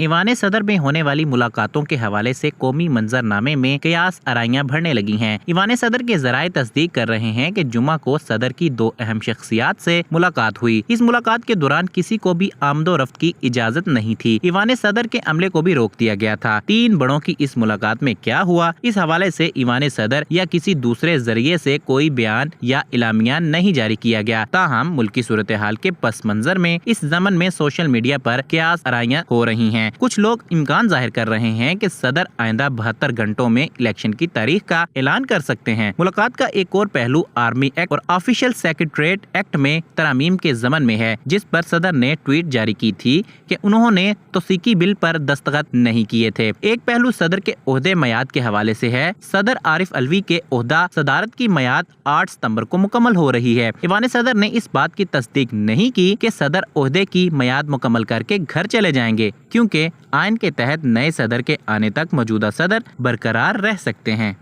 ایوان صدر میں ہونے والی ملاقاتوں کے حوالے سے قومی منظرنامے میں قیاس آرائیاں بڑھنے لگی ہیں۔ ایوان صدر کے ذرائع تصدیق کر رہے ہیں کہ جمعہ کو صدر کی 2 اہم شخصیات سے ملاقات ہوئی۔ اس ملاقات کے دوران کسی کو بھی آمد و رفت کی اجازت نہیں تھی۔ ایوان صدر کے عملے کو بھی روک دیا گیا تھا۔ 3 بڑوں کی اس ملاقات میں کیا ہوا، اس حوالے سے ایوان صدر یا کسی دوسرے ذریعے سے کوئی بیان یا اعلامیہ نہیں جاری کیا گیا۔ تاہم ملکی صورتحال کے پس منظر میں اس ضمن میں سوشل میڈیا پر قیاس آرائیاں ہو رہی ہیں۔ کچھ لوگ امکان ظاہر کر رہے ہیں کہ صدر آئندہ 72 گھنٹوں میں الیکشن کی تاریخ کا اعلان کر سکتے ہیں۔ ملاقات کا ایک اور پہلو آرمی ایکٹ اور آفیشل سیکریٹریٹ ایکٹ میں ترامیم کے ضمن میں ہے، جس پر صدر نے ٹویٹ جاری کی تھی کہ انہوں نے توثیقی بل پر دستخط نہیں کیے تھے۔ ایک پہلو صدر کے عہدے میعاد کے حوالے سے ہے۔ صدر عارف علوی کے عہدہ صدارت کی میعاد 8 ستمبر کو مکمل ہو رہی ہے۔ ایوان صدر نے اس بات کی تصدیق نہیں کی کہ صدر عہدے کی میعاد مکمل کر کے گھر چلے جائیں گے، کیونکہ آئین کے تحت نئے صدر کے آنے تک موجودہ صدر برقرار رہ سکتے ہیں۔